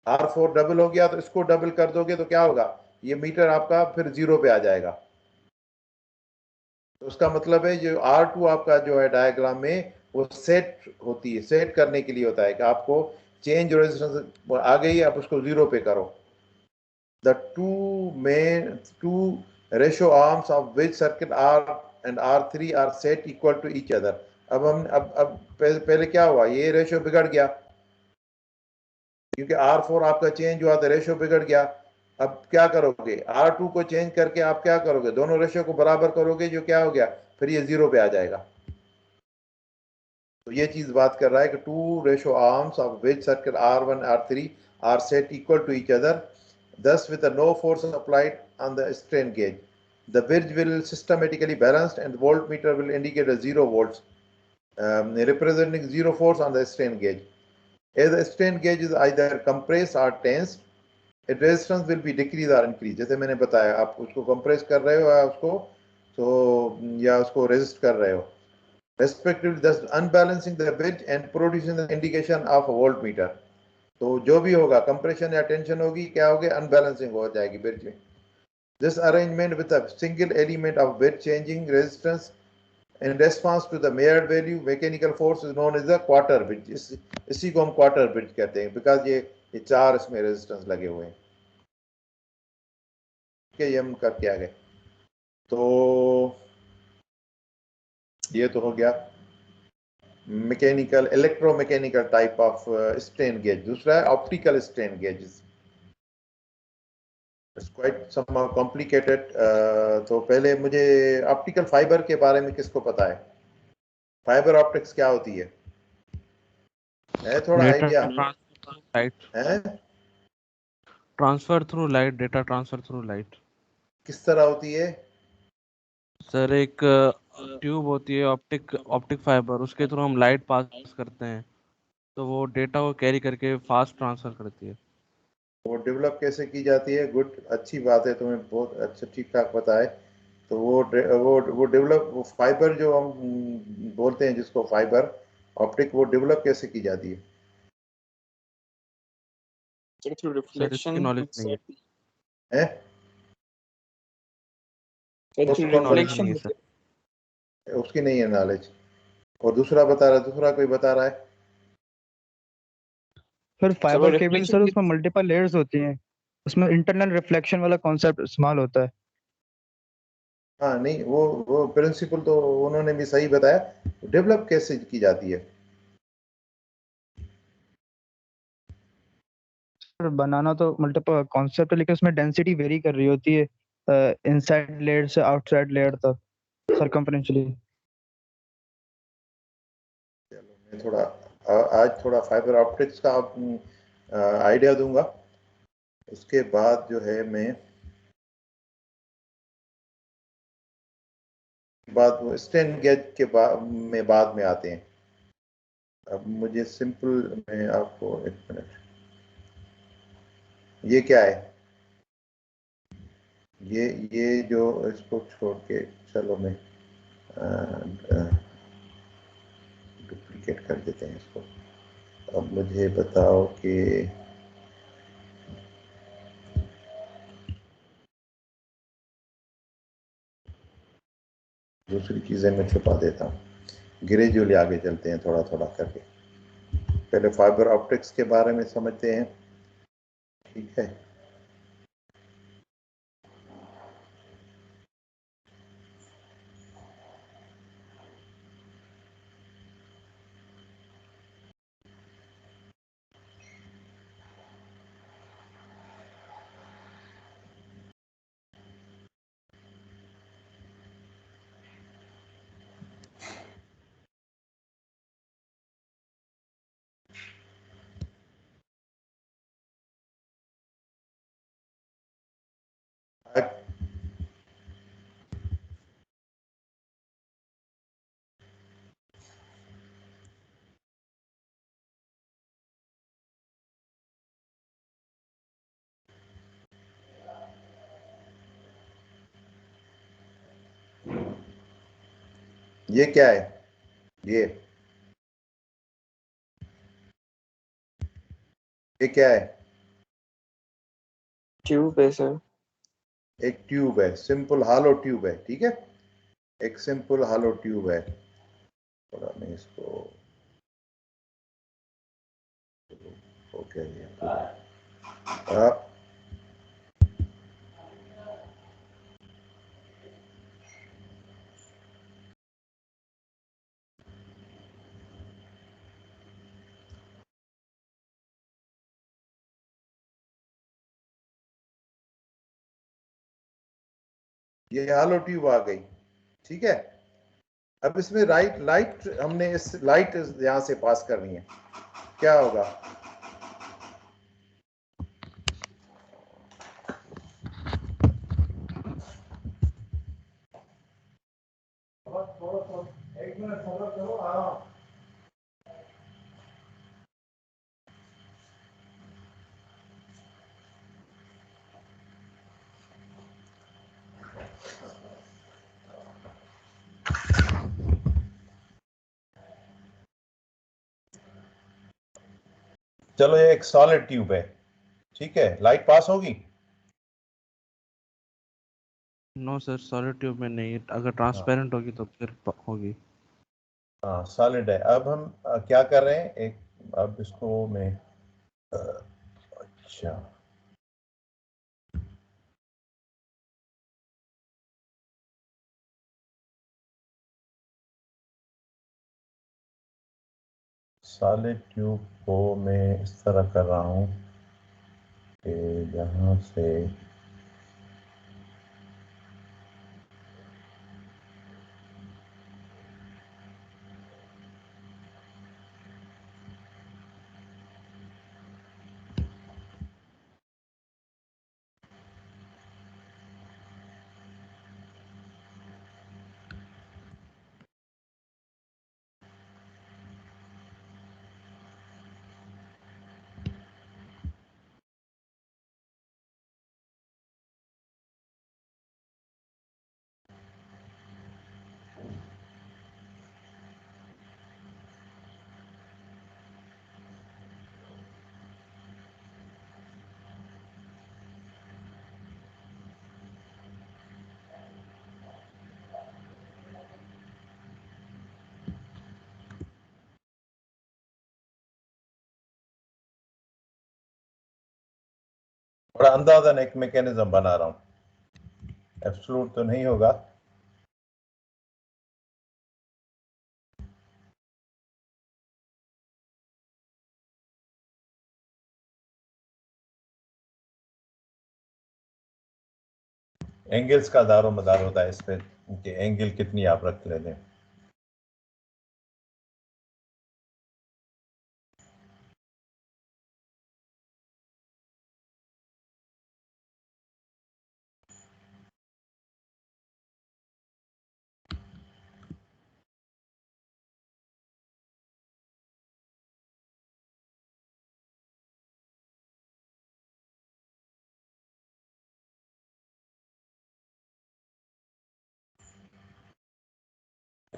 R4 डबल हो गया तो इसको डबल कर दोगे तो क्या होगा? ये मीटर आपका फिर 0 पे आ जाएगा। तो उसका मतलब है जो R2 आपका जो है डायग्राम में वो सेट होती है, सेट करने के लिए होता है कि आपको चेंज रेजिस्टेंस आ गई, आप उसको 0 पे करो। The two ratio arms of which circuit R and R3 are set equal to each other. अब पहले क्या हुआ? ये रेशो बिगड़ गया क्योंकि R4 आपका चेंज हुआ तो रेशो बिगड़ गया। अब क्या करोगे? R2 को चेंज करके आप क्या करोगे? दोनों रेशो को बराबर करोगे, जो क्या हो गया फिर ये 0 पे आ जाएगा। तो ये चीज बात कर रहा है कि two ratio arms of which circuit R1 R3 are set equal to each other, thus with a no force applied on the strain gauge. The bridge will systematically balanced and the voltmeter will indicate a 0 volts, representing 0 force on the strain gauge. As the strain gauge is either compressed or tense, its resistance will be decrease or increase. जैसे मैंने बताया, आप उसको compress कर रहे हो या उसको resist कर रहे हो, respectively, thus unbalancing the bridge and producing the indication of a voltmeter. तो जो भी होगा, compression या tension होगी, क्या होगी, unbalancing हो जाएगी bridge में. This arrangement with a single element of bridge changing resistance in response to the measured value mechanical force is known as the quarter bridge. इसी को हम quarter bridge कहते हैं, because ये 4 इसमें resistance लगे हुए हैं. ये हम करके आ गए. तो ये तो हो गया mechanical, electromechanical type of strain gauge. दूसरा है optical strain gauges. It's quite somehow complicated. तो पहले मुझे ऑप्टिकल फाइबर के बारे में किसको पता है? फाइबर ऑप्टिक्स क्या होती है थोड़ा आइडिया है? Transfer through light, data transfer through light. किस तरह होती है सर? एक ट्यूब होती है ऑप्टिक फाइबर, उसके थ्रू हम लाइट पास करते हैं, तो वो डेटा को कैरी करके फास्ट ट्रांसफर करती है. वो डेवलप कैसे की जाती है? गुड, अच्छी बात है, तुम्हें बहुत अच्छा ठीक ठाक पता है. तो वो डेवलप, वो फाइबर जो हम बोलते हैं जिसको फाइबर ऑप्टिक, वो डेवलप कैसे की जाती है? Through reflection. नॉलेज नहीं है. उसकी नहीं है नॉलेज. और दूसरा बता रहा है, दूसरा कोई बता रहा है? सर फाइबर केबल सर, उसमें मल्टीपल लेयर्स होती हैं, उसमें इंटरनल रिफ्लेक्शन वाला कॉन्सेप्ट इस्तेमाल होता है. हाँ नहीं, वो प्रिंसिपल तो उन्होंने भी सही बताया. डेवलप कैसे की जाती है? सर बनाना तो मल्टीपल कॉन्सेप्ट है, लेकिन उसमें डेंसिटी वेरी कर रही होती है इनसाइड लेयर से आउटसाइड लेयर तक सरकमफरेंशियली. चलो मैं थोड़ा आज थोड़ा फाइबर ऑप्टिक्स का आइडिया दूंगा. उसके बाद जो है मैं बाद स्ट्रेन गेज के बाद में आते हैं. अब मुझे सिंपल, मैं आपको एक मिनट, ये क्या है? ये जो इसको छोड़ के, चलो मैं डुप्लीकेट कर देते हैं इसको. अब मुझे बताओ कि दूसरी चीजें मैं छुपा देता हूँ. ग्रेजुअली आगे चलते हैं थोड़ा थोड़ा करके. पहले फाइबर ऑप्टिक्स के बारे में समझते हैं, ठीक है? ये क्या है? ये क्या है? ट्यूब है सर. एक ट्यूब है, सिंपल हालो ट्यूब है, ठीक है? एक सिंपल हालो ट्यूब है. थोड़ा मैं इसको हो गया ये पूरा. ये हालो ट्यूब आ गई, ठीक है? अब इसमें लाइट हमने इस लाइट यहां से पास करनी है. क्या होगा? चलो ये एक सॉलिड ट्यूब है, ठीक है, लाइट पास होगी? नो सर, सॉलिड ट्यूब में नहीं, अगर ट्रांसपेरेंट होगी तो फिर होगी। हाँ सॉलिड है। अब हम क्या कर रहे हैं, एक अब इसको मैं अच्छा सॉलिड ट्यूब को मैं इस तरह कर रहा हूँ कि यहाँ से बड़ा अंदाजन एक मैकेनिज्म बना रहा हूँ, एब्सोल्यूट तो नहीं होगा। एंगल्स का दारो मदार होता है इस पे कि एंगल कितनी आप रख लेते हैं।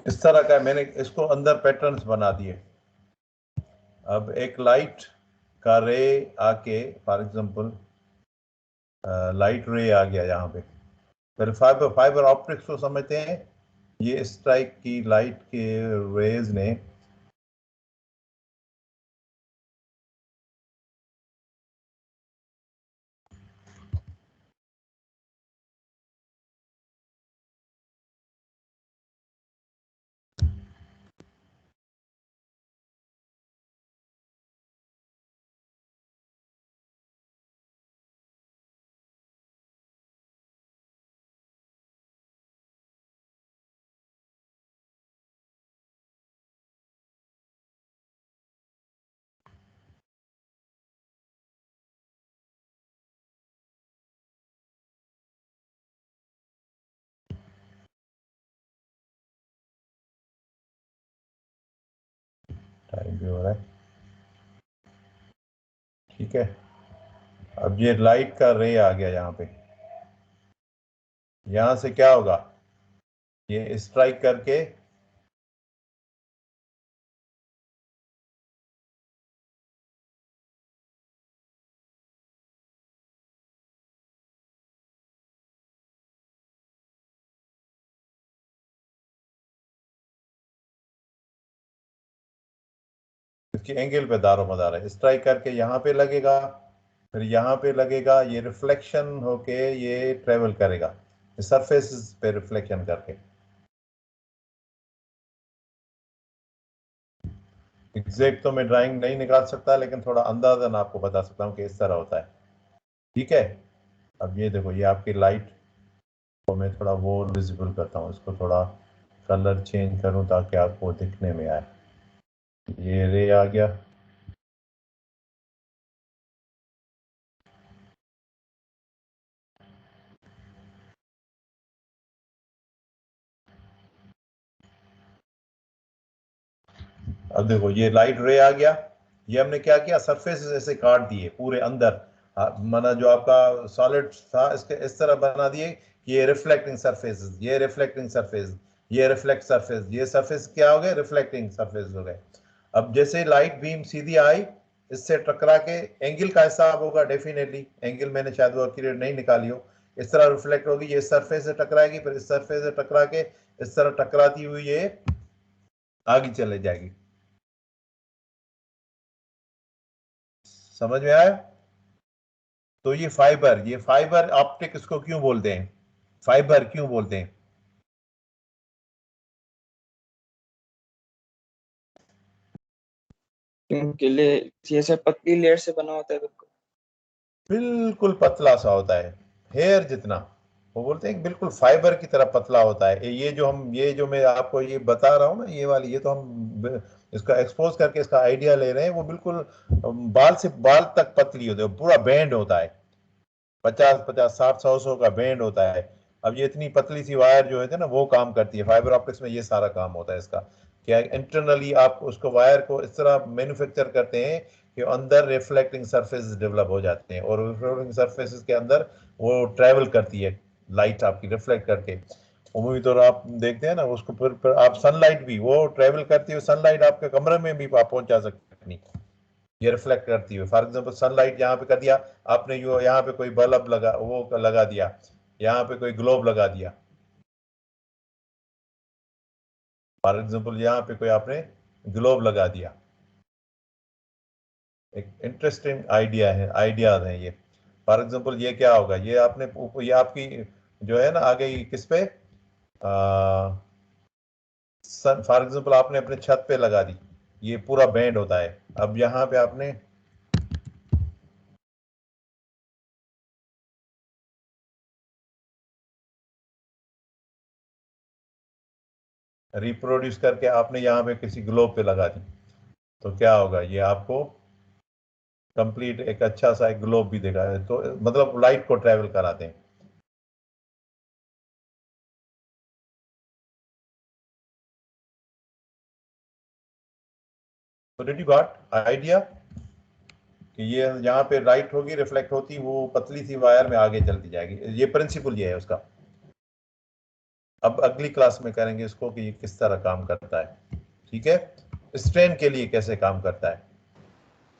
इस तरह का मैंने इसको अंदर पैटर्न्स बना दिए। अब एक लाइट का रे आके, फॉर एग्जांपल लाइट रे आ गया यहाँ पे, फिर फाइबर ऑप्टिक्स को समझते हैं। ये स्ट्राइक की लाइट के रेज ने टाइम भी हो रहा है, ठीक है। अब ये लाइट का रे आ गया यहाँ पे, यहाँ से क्या होगा, ये स्ट्राइक करके इसकी एंगल पे दारो मदार है, स्ट्राइक करके यहाँ पे लगेगा, फिर यहाँ पे लगेगा, ये रिफ्लेक्शन होके ये ट्रेवल करेगा सरफेस पे रिफ्लेक्शन करके। एग्जैक्ट तो मैं ड्राइंग नहीं निकाल सकता, लेकिन थोड़ा अंदाजन आपको बता सकता हूँ कि इस तरह होता है, ठीक है। अब ये देखो, ये आपकी लाइट को मैं थोड़ा वो विजिबल करता हूँ, इसको थोड़ा कलर चेंज करूँ ताकि आपको दिखने में आए। ये रे आ गया, अब देखो ये लाइट रे आ गया, ये हमने क्या किया, सरफेस ऐसे काट दिए पूरे अंदर, माना जो आपका सॉलिड था इसके इस तरह बना दिए कि ये रिफ्लेक्टिंग सरफेसेस, ये रिफ्लेक्टिंग सरफेस, ये रिफ्लेक्ट सरफेस, ये सरफेस क्या हो गए, रिफ्लेक्टिंग सरफेस हो गए। अब जैसे लाइट बीम सीधी आई, इससे टकरा के एंगल का हिसाब होगा, डेफिनेटली एंगल मैंने शायद वो एक्यूरेट नहीं निकाली हो, इस तरह रिफ्लेक्ट होगी, ये सरफेस से टकराएगी, फिर इस सरफेस से टकरा के इस तरह टकराती हुई ये आगे चले जाएगी। समझ में आया? तो ये फाइबर ऑप्टिक इसको क्यों बोलते हैं, फाइबर क्यों बोलते हैं? क्योंकि ये सब पतली लेयर से बना होता है, बिल्कुल बिल्कुल पतला सा होता है, हेयर जितना, वो बोलते हैं बिल्कुल फाइबर की तरह पतला होता है। ये जो मैं आपको ये बता रहा हूँ ना, ये वाली, ये तो हम इसका एक्सपोज करके इसका आइडिया ले रहे हैं, वो बिल्कुल बाल से बाल तक पतली होती है, पूरा बैंड होता है, 50-50, 60-100 का बैंड होता है। अब ये इतनी पतली सी वायर जो है ना वो काम करती है, फाइबर ऑप्टिक्स में ये सारा काम होता है इसका, क्या इंटरनली आप उसको वायर को इस तरह मैन्युफैक्चर करते हैं कि अंदर रिफ्लेक्टिंग सरफेस डेवलप हो जाते हैं, और रिफ्लेक्टिंग सरफेसेस के अंदर वो ट्रेवल करती है लाइट आपकी रिफ्लेक्ट करके। उम्मीद तो आप देखते हैं ना उसको, फिर आप सनलाइट भी वो ट्रेवल करती है, सनलाइट आपके कमरे में भी आप पहुंचा सकते नहीं, ये रिफ्लेक्ट करती है। फॉर एग्जांपल सनलाइट यहाँ पे कर दिया आपने, यहाँ पे कोई बल्ब लगा दिया, यहाँ पे कोई ग्लोब लगा दिया, फॉर एग्जांपल यहाँ पे कोई आपने ग्लोब लगा दिया, एक इंटरेस्टिंग आइडियाज हैं ये। फॉर एग्जांपल ये क्या होगा, ये आपने ये आपकी जो है ना आ गई किस पे, फॉर एग्जांपल आपने अपने छत पे लगा दी, ये पूरा बैंड होता है। अब यहाँ पे आपने रिप्रोड्यूस करके आपने यहाँ पे किसी ग्लोब पे लगा दी, तो क्या होगा, ये आपको कंप्लीट एक अच्छा सा एक ग्लोब भी देगा, तो मतलब लाइट को ट्रेवल कराते हैं। तो डिड यू गॉट आइडिया कि ये यहाँ पे लाइट होगी, रिफ्लेक्ट होती, वो पतली सी वायर में आगे चलती जाएगी, ये प्रिंसिपल ये है उसका। अब अगली क्लास में करेंगे इसको कि ये किस तरह काम करता है, ठीक है, स्ट्रेन के लिए कैसे काम करता है।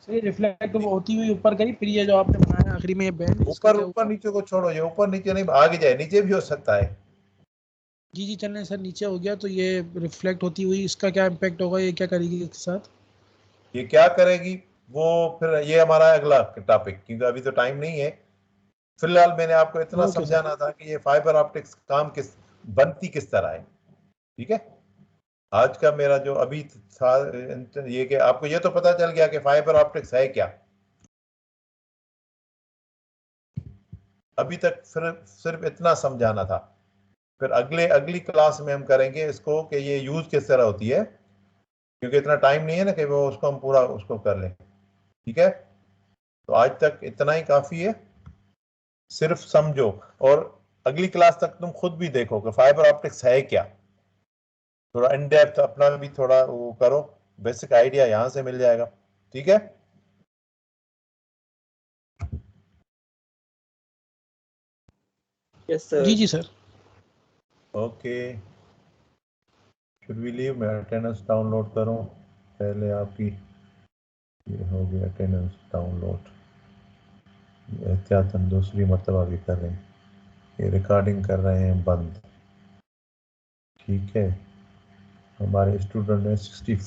सही रिफ्लेक्ट होती हुई ऊपर करी, फिर ये जो आपने बनाया आखिरी में ये बैंड, ऊपर नीचे को छोड़ो, ये ऊपर नीचे नहीं, आगे जाए, नीचे भी हो सकता है। जी चलने सर, नीचे हो गया तो ये रिफ्लेक्ट होती हुई, इसका क्या इम्पैक्ट होगा, ये क्या करेगी इसके साथ? ये क्या करेगी वो फिर ये हमारा अगला टॉपिक, क्योंकि अभी तो टाइम नहीं है। फिलहाल मैंने आपको इतना समझाना था कि ये फाइबर ऑप्टिक्स काम बनती किस तरह है, ठीक है। आज का मेरा जो अभी था ये कि आपको ये तो पता चल गया कि फाइबर ऑप्टिक्स है क्या। अभी तक सिर्फ इतना समझाना था, फिर अगली क्लास में हम करेंगे इसको कि ये यूज किस तरह होती है, क्योंकि इतना टाइम नहीं है ना कि वो उसको हम पूरा उसको कर लें, ठीक है। तो आज तक इतना ही काफी है, सिर्फ समझो, और अगली क्लास तक तुम खुद भी देखो कि फाइबर ऑप्टिक्स है क्या, थोड़ा इन डेप्थ अपना भी थोड़ा वो करो, बेसिक आइडिया यहां से मिल जाएगा, ठीक है। Yes sir. जी sir. Okay, should we leave? मैं अटेंडेंस डाउनलोड करूं पहले आपकी, ये हो गया अटेंडेंस डाउनलोड, एहतियातन दूसरी मरतबा भी कर रहे हैं, ये रिकॉर्डिंग कर रहे हैं बंद, ठीक है। हमारे स्टूडेंट ने 65